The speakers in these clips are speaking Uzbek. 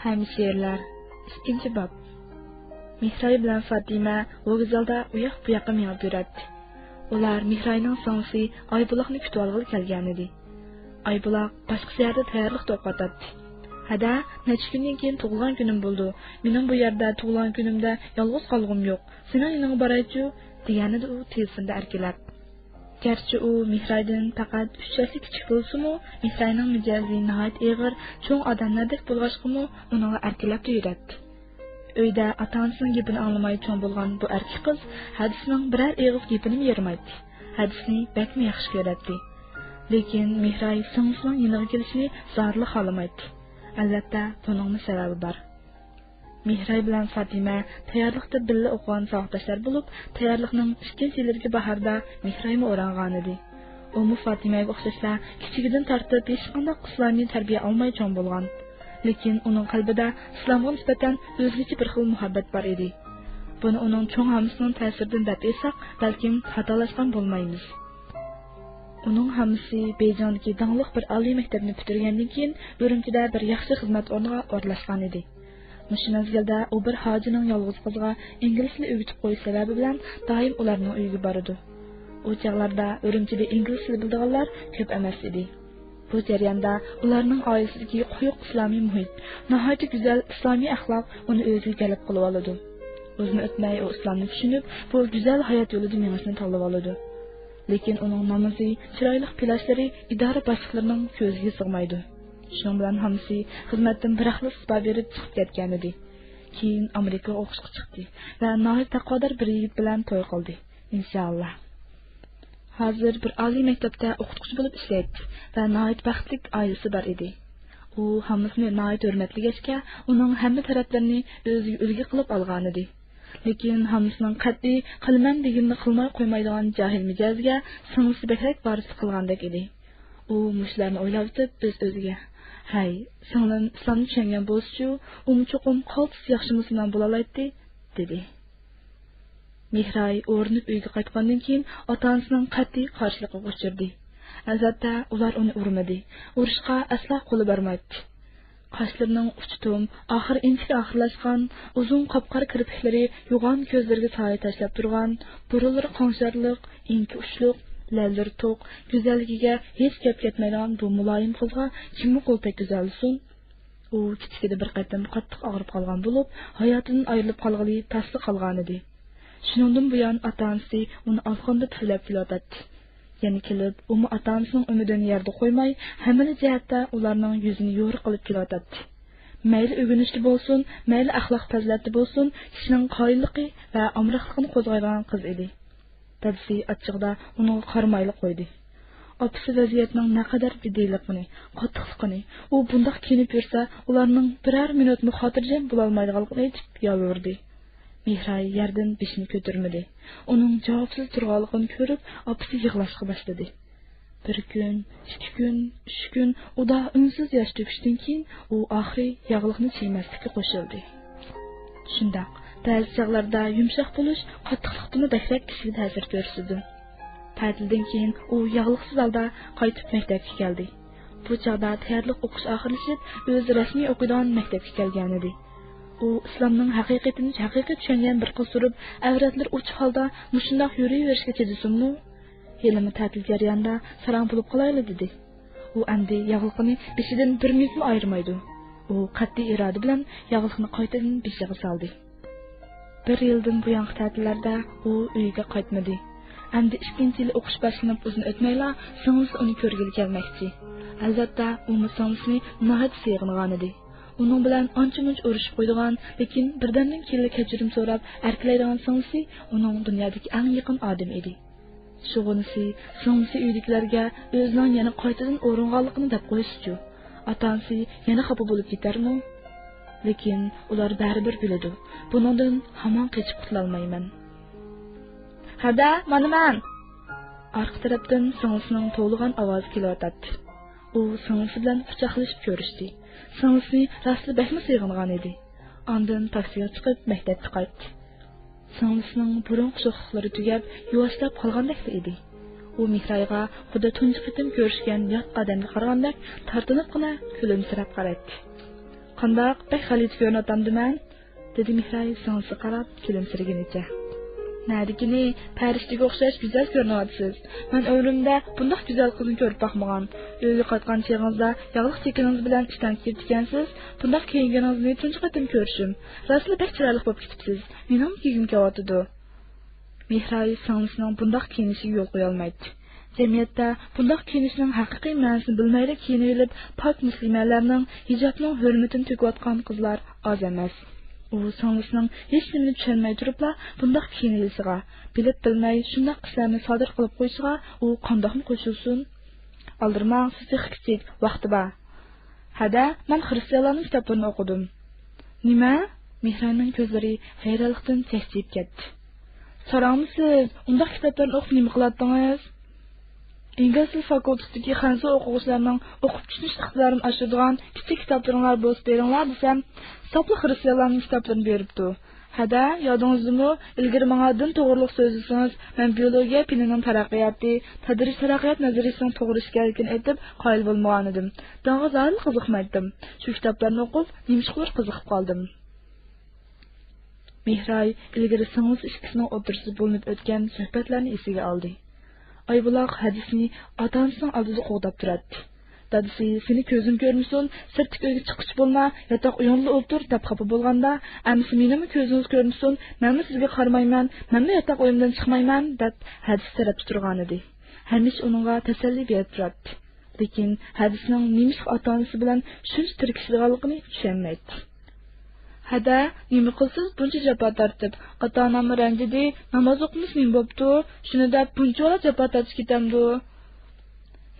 Hamşehriler, 2. bab. Mihray bilan Fatima vokzalda uyoq bu yoqqa minib yuradi. Ular Mihrayning so'ngsi Aybuloqni kutib olg'ili kelgan edi. Aybuloq boshqa yerda tayyorlik to'qotadi. Hada, necha kundan keyin tug'ilgan kunim bo'ldi. Mening bu yerda tug'ilgan kunimda yolg'iz qolg'im yo'q. Sening yaningga boraychi, deganida u telefonda erkalab. Gerçi u Mihraydan faqat 3 yoshli kichik bo'lsa-mu, Mihrayning mijozi nihoyat og'ir, cho'ng odamlardek bo'lg'achqimi, uni erkalab yuradi. Uyda ota-onasining gapini anglamay cho'ng bo'lgan bu erkak qiz hadisning biror og'iz gapini yerimaydi. Hadisni bakmi yaxshi ko'radi. Lekin Mihray singlisining yeniga kelishini zarli xolamaydi. Albatta, buning sababi bor. Mihray bilan Fatima tayyorlikda birga o'qigan savoqdoshlar bo'lib, tayyorlikning 2-yilgi bahorda Mihraymi o'rangan edi. U Fatimaga o'xshashla kichigidan tortib hech qanday islomiy tarbiya olmay cho'ng bo'lgan. Lekin uning qalbida islomga nisbatan o'zgacha bir xil muhabbat bor edi. Buni uning cho'ng hamisining ta'siridan deb esak, balkim xatolashgan bo'lmaymiz. Uning hamisi Bejondagi dangliq bir oliy maktabni bitirgandan keyin Urumchida bir yaxshi xizmat o'rniga o'rlashgan edi. Mushu mezgilda u bir hojining yolg'iz qizga ingliz tilini o'rgatib qo'yish sababi bilan doim ularning uyiga boradi. U chaqlarda Urumchida ingliz tilini biladiganlar ko'p emas edi. Bu jarayonda ularning oilasidagi quyuq islomiy muhit, nihoyat go'zal islomiy axloq uni o'ziga jalb qilib oladi. O'zini o'tmay u islomni tushunib, bu go'zal hayot yo'lida menishni tanlab oladi. Lekin uning namozi, chiroyli plashlari idora boshliqlarining ko'ziga sig'maydi. Shuning bilan hamsi xizmatdan bir xil isbot berib chiqib ketgan edi. Keyin Amerikaga o'qishga chiqdi va nihoyat taqvodor bir yigit bilan to'y qildi. Inshaalloh. Hozir bir oliy maktabda o'qituvchi bo'lib ishlaydi va nihoyat baxtli oilasi bor edi. U hammasini nihoyat hurmatlagachga, uning hamma taraflarini o'ziga ulgu qilib olgan edi. Lekin hammasining qat'iy qilman deganini qilmay qo'ymaydigan jahil mijozga singlisi bekrak barisi qilgandek edi. U mushlarni o'ylab o'tib o'z-o'ziga: "Hay, singlim islomni tushungan bo'lsa-chu, cho'qim qaltis yaxshimisidan bo'la oladi", dedi. Mihray o'rnib uyga qaytgandan keyin ota-onasining qat'iy qarshiligiga uchirdi. Albatta, ular uni urmadi. Urishga asla qo'li bermaydi. Qoshlarining uchi-tum, oxir inchik oxirlashgan, uzun qop-qora kirpiklari yo'g'on ko'zlariga soya tashlab turgan, burunlari qonsharliq, inki ushliq, lallar to'q, go'zalligiga hech gap ketmaydigan bu muloyim qizga kimni qo'l pek go'zalsin? U kichikida bir qatam qattiq og'rib qolgan bo'lib, hayotidan ayrilib qolg'ili tasli qolgan edi. Shuningdan buyon ota-onasi uni afg'onda tuflab kelotadi. Yana kelib, ota-onasining umidini yerda qo'ymay, hamma jihatda ularning yuzini yo'riq qilib kelotadi. Mayli o'rganishli bo'lsin, mayli axloq fazilatli bo'lsin, kishining qoyilligi va amroqligini qo'zg'aydigan qiz edi. Dadasi achchig'da uni qarmayli qo'ydi. Opisi vaziyatning naqadar jiddiyligini, qattiqligini, u bundoq kiyinib yursa, ularning biror minutni xotirjam bo'la olmaydiganligini aytib yolvordi. Mihray yerdan beshini ko'tarmadi. Uning javobsiz turganligini ko'rib, opisi yig'lashga boshladi. Bir kun, 2 kun, 3 kun uda unsiz yosh to'kishdan keyin u oxiri yog'liqni chiymaslikka qo'shildi. Shundoq, ba'zi chog'larda yumshoq bo'lish qattiqlikdan bakrak kishiga ta'sir ko'rsatdi. Ta'tildan keyin u yog'liqsiz holda qaytib maktabga keldi. Bu chog'da tayyorlik o'qish oxirlashib, o'zi rasmiy o'qiydigan maktabga kelgan edi. U islomning haqiqatini haqiqiy tushungan bir qiz turib, avratlar uch holda mushundoq yuraverishga chidasinmi? Yelimi ta'til jarayonida sarang bo'lib qolayli dedi. U endi yog'liqni beshidan bir minutmi ayirmaydi. U qat'iy iroda bilan yog'liqni qaytadan beshiga soldi. Bir yildan buyon ta'tillarda u uyiga qaytmadi. Endi 2-yil o'qish boshlanib uzun o'tmayla singlisi uni ko'rgili kelmoqchi. Albatta, u singlisi nihoyat sevgan edi. Uning bilan ancha-muncha urushib qo'ydigan, lekin birdandan keyin kechirim so'rab erkalaydigan singlisi uning dunyodagi eng yaqin odam edi. Shug'unisi, singlisi uydagilarga o'zining yana qaytadan o'ringanligini deb qo'yishchu. Ota-onasi yana xafa bo'lib ketarmi? Lekin ular baribir biladi. Bundan hamon qochib qutula olmayman. "Hada, mana men." Orqa tarafdan singlisining to'lg'an ovozi kelyotdi. U singlisi bilan quchoqlashib ko'rishdi. Singlisi rastli baxtli sevgan edi. Ondan taksiga chiqib maktabga qaytdi. Singlisining burun quchoqlari tugab, yuvashlab qolgandek edi. U Mihrayga xuddi tunji qitim ko'rishgan yot odamga qaragandek tortinibgina kulimsirab qaraydi. Qandaq bək xalit ko'rinatamdiman, dedi Mihray singilsiga qarab kulimsiragunicha. Nədikini pəriştiga o'xshash go'zal ko'rinayotsiz. Men ömrümdə bundaq go'zal qizni ko'rib baxmagan. Uyga qaytgan cheg'ingizda yog'liq chekiningiz bilan ishdan ketib ekansiz. Bundaq kiyinganingizni tunji qatim ko'rishim. Rasli bək chiroyli bo'lib ketibsiz. Mening kiyigim kelyotidi. Mihray singilsining bundaq kiyinishiga yo'l qo'ya olmaydi. Jamiyatda bundaq kiyinishning haqiqiy ma'nosini bilmaydi kiyinib olib, pok muslimalarning hijobning hurmatini to'kayotgan qizlar oz emas. U singilsining hech nimani tushunmay turibla bundaq kiyinilishiga, bilib bilmay shundaq ishlarni sodir qilib qo'yishiga u qandoqmi qo'shilsin? Aldirmang, siz kichik vaqti bor. Hada, men xristianlarning kitoblarini o'qidim. Nima? Mihrayning ko'zlari hayronlikdan chaqchib ketdi. So'ramsiz, undaq kitoblarni o'qib nima qiladingiz? İngilis fakultetidagi xansa o'quvchilarining o'qib tushunish iqtidorini oshiradigan kichik kitoblaringlar bo'lsa beringlar desam, hisobli xristianlarning kitoblarini beribdi. Hada, yodingizdami, ilgari menga din to'g'riliq so'zlasangiz, men biologiya fanining taraqqiyoti, tadris taraqqiyot nazariyasining to'g'ri ekanligini aytib, qoyil bo'lmagan edim. Dinga zalil qiziqmaydim. Shu kitoblarni o'qib, nimishqir qiziqib qoldim. Mihray ilgari singlis ikkisining o'rtasida bo'linib o'tgan suhbatlarni esiga oldi. Aybuloq hadisni ota-onasining oldida qo'g'dab turadi. Dadisi, seni ko'zim ko'rmasin, sirtga uyga chiqish bo'lma, yotoq uyingda o'tir deb xafa bo'lganda, amsi menimi ko'zingiz ko'rmasin, menmi sizga qaramayman, menmi yotoq uyimdan chiqmayman deb hadis taraf turgan edi. Hamish uningga tasalli berib turadi. Lekin hadisning nimish ota-onasi bilan shuncha tirkishganligini tushunmaydi. Hada, nima qilsiz buncha jafo tortib, ota-onam ranjidi, namoz o'qimiz nima bo'pti, shuni deb buncha ola jafo tortish ketamdi.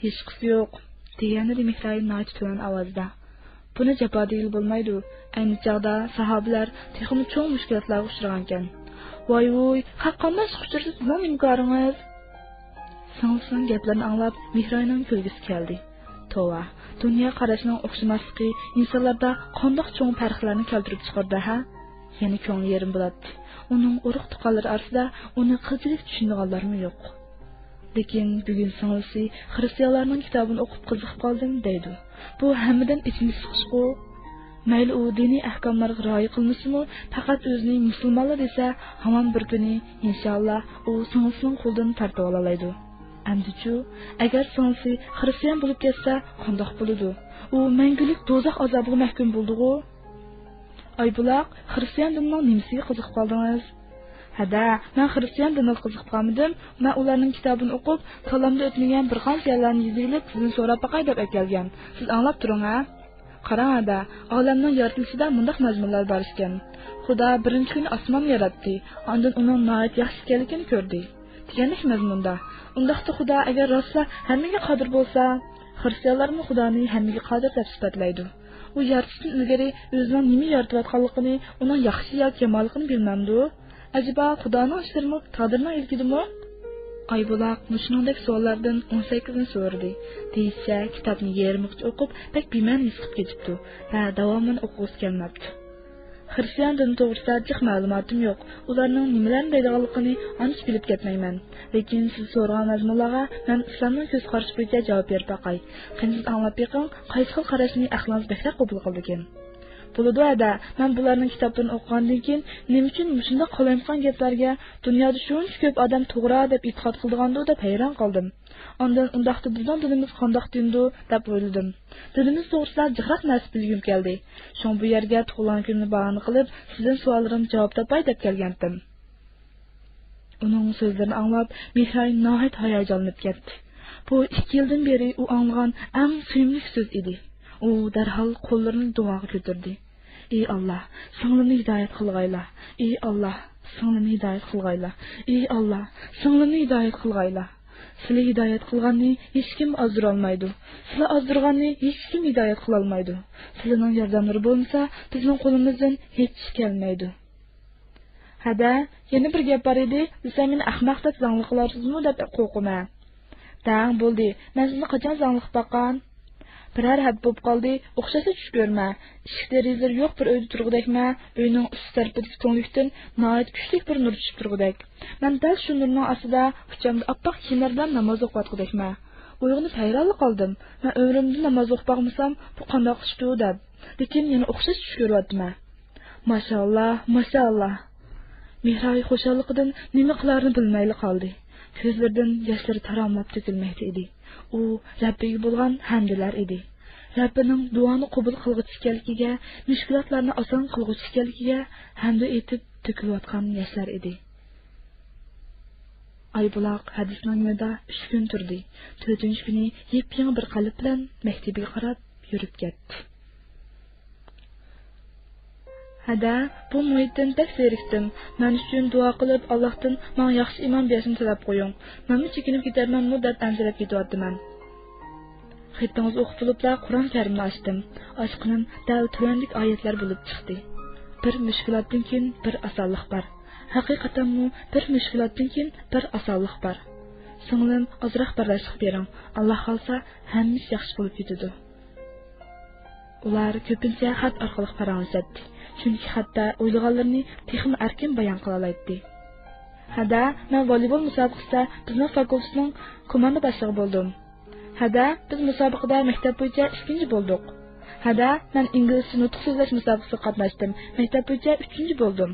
Hech qisi yo'q, degani Mihray noit tuvan ovozda. Buni jafo deyil bo'lmaydi. Ayni chog'da sahobalar texnik cho'ng mushkulotlarga uchragan ekan. Voy, haqqanda chiqishsiz nima imkoningiz? Singilsining gaplarini anglab Mihrayning kulgisi keldi. Tova, dunyo qarashining o'xshamasligi insonlarda qandoq cho'ng farqlarni keltirib chiqardi ha? Yana ko'ngli yerim bo'ladi. Uning urug' tuqqanlari orasida uni qilchilik tushunganlarmi yo'q. Lekin bugun singilsi xristianlarning kitobini o'qib qiziqib qoldim deydi. Bu hammadan ichini siqishqu. Mayli u diniy ahkomlarga rioya qilmasimi, faqat o'zining musulmonlar desa, hamon bir kuni inshaalloh u singilsining qo'lidan tortib olaydi. Amdichu, agar singilsi xristian bo'lib ketsa, qandoq bo'ladi? U mangulik do'zax azobiga mahkum bo'ldi-ku. Aybuloq, xristian dinining nimasiga qiziqib qoldingiz? Hada, men xristian diniga qiziqib qolmadim. Men ularning kitobini o'qib, talamda o'tmagan bir qancha yerlarni yozilib, sizni so'rab baqay deb kelgan. Siz anglab turing ha? Qarang ada, olamning yaratilishida mundaq mazmunlar bor ekan. Xudo birinchi kuni osmon yaratdi, ondan uning nihoyat yaxshi ekanligini ko'rdi. Deganlik mazmunda. Undaqda Xudo agar rostla hammaga qodir bo'lsa, xristianlarmi Xudoni hammaga qodir deb sifatlaydi. U yaratishdan ilgari o'zining nima yaratayotganligini, uning yaxshi yoki yomonligini bilmamdi. Acaba Xudoning ishlarimi taqdirning ilkidimi? Aybuloq shuningdek savollardan 18ni so'radi. Deysa, kitobni yarmigacha o'qib, pek bema'ni chiqib ketibdi va davomini o'qib kelmabdi. Xristian dini to'g'risida jiq ma'lumotim yo'q. Ularning nimalarni deydiganligini aniq bilib ketmayman. Lekin siz so'ragan mazmunlarga men islomning ko'z qarashi bo'yicha javob berib baqay. Qanday anglab beqing, qaysi xil qarashni aqlingiz beklar qabul qilgan. Bo'ladi ada, men bularning kitoblarini o'qigandan keyin nima uchun shunday qo'layotgan gaplarga dunyoda shuncha ko'p odam to'g'ri deb e'tiqod qilgandi deb hayron qoldim. Ondan undaqda bizning dinimiz qandoq dindir deb o'yladim. Dinimiz to'g'risida jiqroq narsa bilgim keldi. So'ng bu yerga tug'ilgan kunni bahona qilib, sizning savollarim javob topay deb kelgandim. Uning so'zlarini anglab, Mihray nihoyat hayajonlanib ketdi. Bu 2 yildan beri u anglagan eng suyimli so'z edi. U darhol qo'llarini duoga ko'tardi. Ey Allah, singlimni hidoyat qilg'ayla. Ey Allah, singlimni hidoyat qilg'ayla. Ey Allah, singlimni hidoyat qilg'ayla. Sizlar hidoyat qilganni hech kim ozdira olmaydi. Sizlar ozdirganni hech kim hidoyat qila olmaydi. Sizlarning yordamlari bo'lmasa, bizning qo'limizdan hech ish kelmaydi. Hada, yana bir gap bor edi. Siz meni ahmoq deb zangli qilarsizmi deb qo'rqima. Dang bo'ldi. Men sizni qachon zangli qilib boqqan? Biror hab bo'lib qoldi, o'xshasa tush ko'rma. Eshik derazalari yo'q bir uyda turg'udakma, uyning usti tarafidagi to'nglikdan nihoyat kuchli bir nur tushib turg'udak. Men dal shu nurning ostida uchamda oppoq kiyimlar bilan namoz o'qiyotgudakma. Uyg'onib hayronlik qoldim. Men umrimda namoz o'qib boqmasam, bu qanday ishdi deb. lekin yana o'xshash tush ko'ryapman. Mashallah, mashallah. Mehray xo'shalligidan nima qilarini bilmayli qoldi. Ko'zlaridan yoshlari taromlab to'kilmoqda edi. U Rabbiga bo'lgan hamdlar edi. Rabbining duoni qabul qilg'ich ekanligiga, mushkulotlarni oson qilg'ich ekanligiga hamda etib to'kilayotgan yoshlar edi. Aybuloq hadisning yonida 3 kun turdi. 4-kuni yep-yangi bir qalb bilan maktabiga qarab yurib ketdi. Hada, bu muhitdan pek zerikdim. Men uchun duo qilib, Allohdan menga yaxshi imon berishni tilab qo'ying. Men chekinib ketarmanmi deb anjirab ketyapman. Xittingiz o'qib bo'libla Qur'on Karimni ochdim. Ochqinim dal tulanlik oyatlar bo'lib chiqdi. Bir mushkulotdan keyin bir osonlik bor. Haqiqatanmi bir mushkulotdan keyin bir osonlik bor. Singlim ozroq birlashib bering. Alloh xolsa hammasi yaxshi bo'lib ketadi. Ular ko'pincha xat orqali paranglashadi. Chunki xatda o'ylaganlarini texnik erkin bayon qila oladi. Hada, men voleybol musobaqasida bizning fakultetning komanda boshlig'i bo'ldim. Hada, biz musobaqada maktab bo'yicha 2-chi bo'ldik. Hada, men ingliz nutq so'zlash musobaqasida qatnashdim. Maktab bo'yicha 3-chi bo'ldim.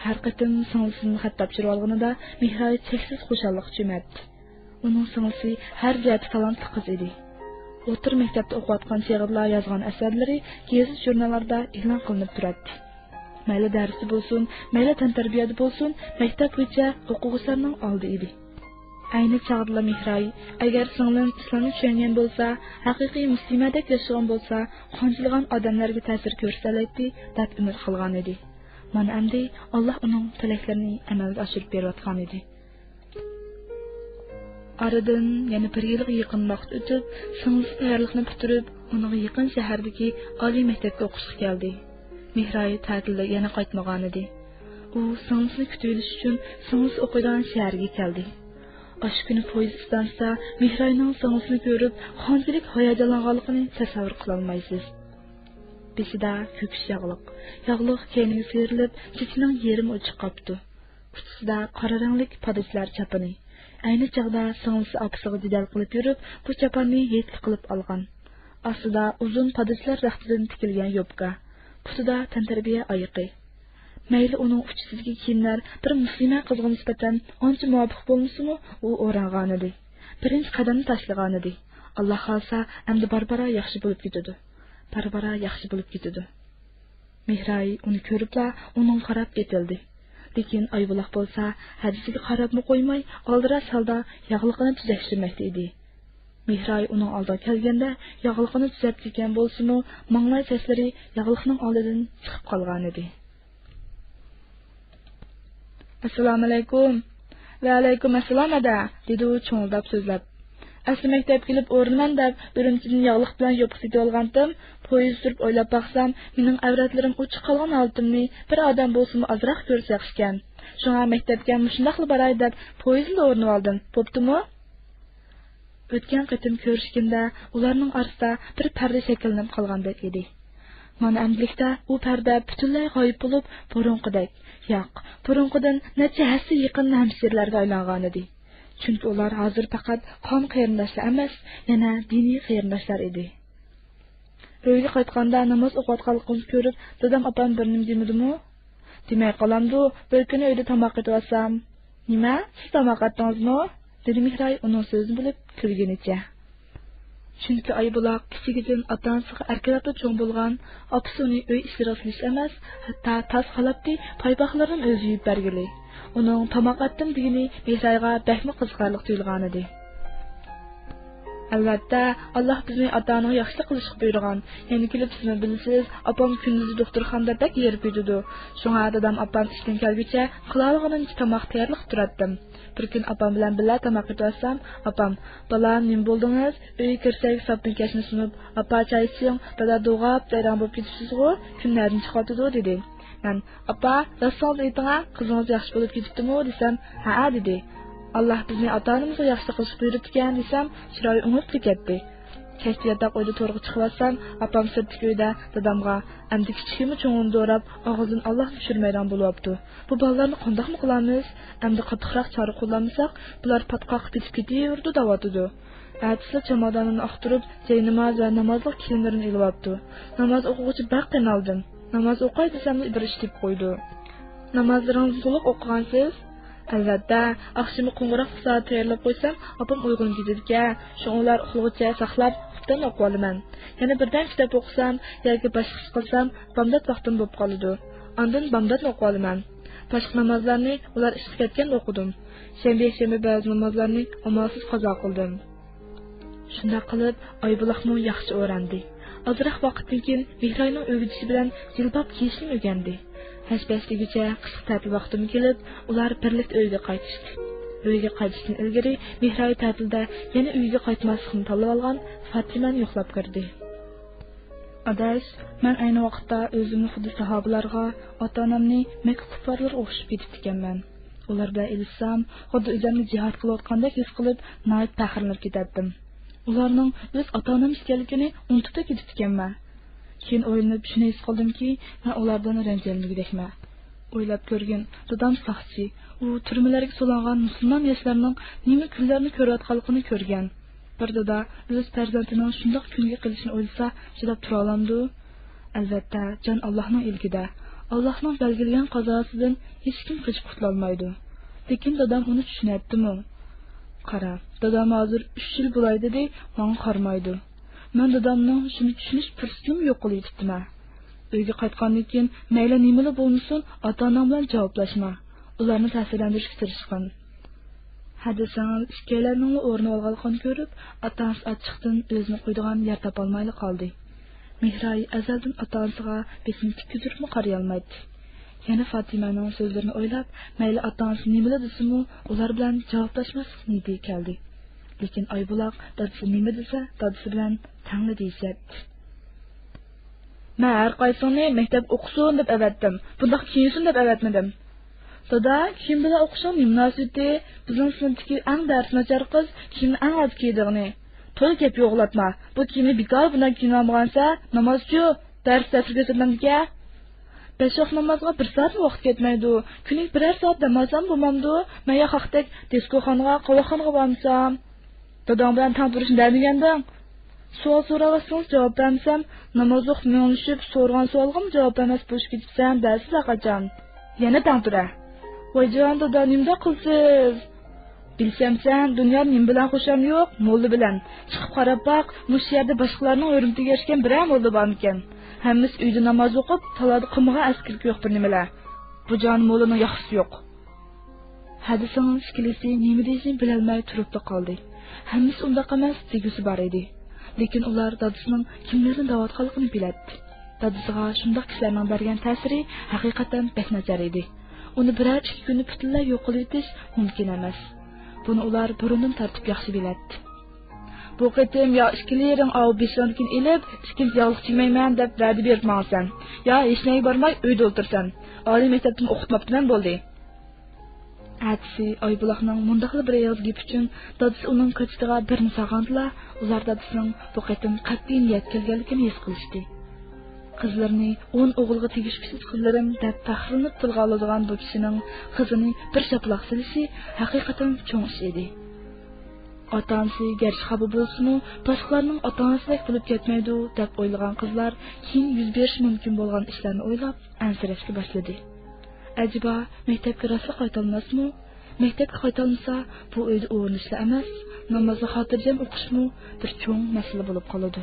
Har qatim singlisini xat topshirib olganida Mehray cheksiz xushallik cho'madi. Uning singlisi har jihatda talantli qiz edi. O'tir maktabda o'qiyotgan chog'ida yozgan asarlari gazet jurnallarda e'lon qilinib turadi. Mayli darsi bo'lsin, mayli tantarbiyada bo'lsin, maktab bo'yicha o'quvchilarning oldi edi. Ayni chog'da Mehray, agar singlim islomni tushungan bo'lsa, haqiqiy muslimadek yashagan bo'lsa, qonchilagan odamlarga ta'sir ko'rsatadi deb umid qilgan edi. Mana endi Alloh uning tilaklarini amalga oshirib berayotgan edi. Aradan yana bir yilga yaqin vaqt o'tib, singlisi tayyorlikni bitirib, uning yaqin shahardagi oliy maktabga o'qishga keldi. Mehray ta'tilda yana qaytmagan edi. U singlisini kutib olish uchun singlisi o'qiydigan shaharga keldi. Osh kuni poyezd istansida Mehrayning singlisini ko'rib, qanchalik hayajonlanganligini tasavvur qila olmaysiz. Beshida ko'kish yog'liq keyniga serilib, chechining yerimi o'chib qopti. Ustisida qora rangli padishlar chapani. Ayni chog'da singlisi opasiga jidal qilib yurib, bu chaponni yetli qilib olgan. Ostida uzun padishlar raxtidan tikilgan yopka, putida tantarbiya oyiqi. Mayli uning uchsizgi kiyimlar bir muslima qizga nisbatan ancha muvofiq bo'lmasa-mu, u o'rangan edi. Birinchi qadamni tashlagan edi. Alloh xolsa, endi barbara yaxshi bo'lib ketadi. Barbara yaxshi bo'lib ketadi. Mehray uni ko'ribla uning qarab etildi. Lekin Aybuloq bo'lsa, hadisiga qarabmi qo'ymay, oldiras holda yog'liqini tuzashtirmoqda edi. Mehray uning oldiga kelganda, yog'liqini tuzab kelgan bo'lsa-mu, manglay saslari yog'liqning oldidan chiqib qolgan edi. Assalomu alaykum. Va alaykum assalom ada, dedi u cho'ngdab so'zlab. Asli maktab kelib o'rnaman deb, birinchidan yog'liq bilan yo'qsitib olgandim. Poyezd turib o'ylab baqsam, mening avratlarim o'chib qolgan holatimni bir odam bo'lsa-mu azroq ko'rsa ekan. Shunga maktabga mushundaqli baray deb poyezdda o'rnab oldim. Bo'ptimi? O'tgan qatim ko'rishganda ularning orasida bir parda shakllanib qolgandek edi. Mana amdilikda u parda butunlay g'oyib bo'lib, burunqidek, yo'q, burunqidan necha hassa yaqin hamshirlarga aylangan edi. Chunki ular hozir faqat qon qarindoshlar emas, yana diniy qarindoshlar edi. Uyga qaytganda namoz o'qiyotganligimizni ko'rib, dadam opam bir nim demidimi? Demay qolamdi, bir kuni uyda tomoq etayotsam. Nima? Siz tomoq etdingizmi? Dedi Mehray uning so'zini bilib kulganicha. Chunki Aybuloq kichigidan ota-onasiga erkalab cho'ng bo'lgan, opasi uni uy ishlariga qilish emas, hatto tas xalabdi paypoqlarini o'zi yuvib bergili. Uning tomoq etdim degani Mehrayga baxtli qiziqarlik tuyulgan edi. Albatta, Alloh bizni ota-onaga yaxshilik qilishga buyurgan. Endi kelib sizni bilsiz, opam kunduzi doktorxonada bak yerib yurdi. Shunga dadam opam ishdan kelguncha qilolganimcha tomoq tayyorlab turatdim. Bir kun opam bilan birga tomoq etayotsam, opam, "Balam, nim bo'ldingiz? Uyga kirsak sopni kashni sunib, "Apa, choy iching, dada dug'ab, dayron bo'lib ketibsiz-ku, kunlardan chiqadi-ku" dedi. Men, "Apa, rasul aytinga, qizingiz yaxshi bo'lib ketibdimi?" desam, "Ha" dedi. Alloh bizni ota-onamizga yaxshi qilish buyuribdi-kan desam, chiroyi unib ketdi. Kechda yotoq uyda to'rga chiqibsam, opam sirtdagi uyda dadamga, "Endi kichkimi cho'ngini do'rab, og'zidan Allohni tushirmaydigan bo'lyapti. Bu bolalarni qandoqmi qilamiz? Endi qattiqroq chora qo'llanmasak, bular patqoq ketib ketaverdi" da'vatidi. Әтісі чамаданын ақтырып, жай намаз və namazlıq kiyimlərini ilib apdı. Namaz oxuğucu bəq qınaldım. Namaz oqay desəm bir iş deyib qoydu. Namazlarınızı to'liq o'qigansiz? Albatta, akşamı qo'ng'iroq soat tayyorlab qo'ysam, opam uyg'un ketadiga, shunlar uxlag'icha saqlab, xuftan o'qib olaman. Yana birdan kitob o'qisam yoki boshqa ish qilsam, bomdod vaqtim bo'lib qoladi. Ondan bomdodni o'qib olaman. Boshqa namozlarni ular ishga ketganda o'qidim. Shanba ba'zi namozlarni amalsiz qazo qildim. Shunda qilib, Oybulaqni yaxshi o'randi. Ozroq vaqtdan keyin Mehroyning o'g'itishi bilan jilbab kiyishni o'rgandi. Hashbasligicha qisqa ta'til vaqtim kelib, ular birlikda uyga qaytishdi. Uyga qaytishdan ilgari Mehroy ta'tilda yana uyga qaytmaslikni tanlab olgan Fatimani yo'qlab kirdi. Adash, men ayni vaqtda o'zimni xuddi sahobalarga, ota-onamni Makka kuffarlariga o'xshab ketib ekanman. Ular bilan ilishsam, xuddi o'zimni jihad qilayotgandek his qilib, nihoyat faxrlanib ketardim. Ularning o'z ota-onam ekanligini unutib ketib ekanman. Keyin o'ylanib shuni his qildimki, men ulardan ranjilmagidekman. O'ylab ko'rgin, dadam saqchi, u turmalarga so'langan musulmon yoshlarning nima kunlarni ko'rayotganligini ko'rgan. Bir dada o'z farzandining shundoq kunga qilishini o'ylasa, chidab tura olamdi? Albatta, jon Allohning ilkida. Allohning belgilagan qazosidan hech kim qochib qutula olmaydi. Lekin dadam uni tushunatdimi? Qara, dadam hozir 3 yil bo'lay dedi, menga qarmaydi. Men dadamning shuni tushunish fursatini yo'q qilib ketdim. Uyga qaytgandan keyin mayli nimalar bo'lmasin, ota-onam bilan javoblashma. Ularni ta'sirlantirishga tirishqin. Hadisan ikkalarning o'rni olganligini ko'rib, otasi achchiqdan o'zini qo'ydigan yer topolmayli qoldi. Mehroy azaldan ota-onasiga besini tikizirib qaray olmaydi. Yana Fatimaning so'zlarini o'ylab, mayli ota-onasi nimalar desimi, ular bilan javoblashmaslik niyati keldi. Lekin Oybulaq dadasi nima desa, dadasi bilan tangli deyishyapti. Men har qaysini maktab o'qisin deb avatdim. Bundoq kiyinsin deb avatmadim. Dada, kim bilan o'qishing munosabati? Bizning sinfdagi eng dars nachar qiz kimni eng oz kiydig'ini. To'y gap yo'qlatma. Bu kimni bekor bilan kiyinolmagansa, namozchi dars tasirga o'tmamga. Beşoq namazga 1 soat vaqt ketmaydi. Kuning 1 soat namasam bo'lmamdi. Men ya haqdek diskoxonaga, qovoqxonaga borsam, dadam bilan tang turishni bilmagandim. Savol so'rag'asiz javob bersam, namoz o'qib menishib, so'rgan savolga javob bermas bo'lib ketibsam, darsiz qachon? Yana tang tura. Voy jon, dada nimda qilsiz? Bilsam-san, dunyo nim bilan xo'sham yo'q, mo'lli bilan. Chiqib qarab baq, mush yerda boshqalarning o'rimtiga erishgan biram mo'lli bor ekan. Hammasi uyda namoz o'qib, talada qimga askirlik yo'q bir nimalar. Bu jon mo'lining yaxshisi yo'q. Hadisaning ishkilisi nima deyishini bilolmay turib qoldi. Hammasi undaq emas, tegisi bor edi. Lekin ular dadasining kimlarni da'vatqanligini biladi. Dadasiga shundoq kishilarning bergan ta'siri haqiqatan bek nachar edi. Uni biror 2 kunni butunlay yo'q qilib etish mumkin emas. Buni ular burundan tartib yaxshi biladi. Bu qitim yo ishkilering av besonkin elib, ikkinchi yolg'iz chigmayman deb va'da bermoqsan. Yo hech nega bormay uyda o'tirsan. Oliy maktabdan o'qitmabman bo'ldi. Atsi Oybulaqning mundaqli bir yoz gap uchun dadasi uning qochdiga birni sog'andilar. Ular dadasining bu qitim qat'iy niyat kelganligini his qilishdi. Qizlarni 10 o'g'ilga tegishmisiz qizlarim deb faxrlanib tilga oladigan bu kishining qizini bir shaplaq silishi haqiqatan cho'ng ish edi. Ota-onasi garchi xafa bo'lsin-u, boshqalarning ota-onasidek bo'lib ketmaydi deb o'ylagan qizlar keyin yuz berishi mumkin bo'lgan ishlarni o'ylab ansirashga boshladi. Ajiba maktabga rasli qaytolmasmi? Maktabga qaytolmasa, bu uyda o'rinishli emas, namozga xotirjam o'qishmi bir cho'ng masala bo'lib qoladi.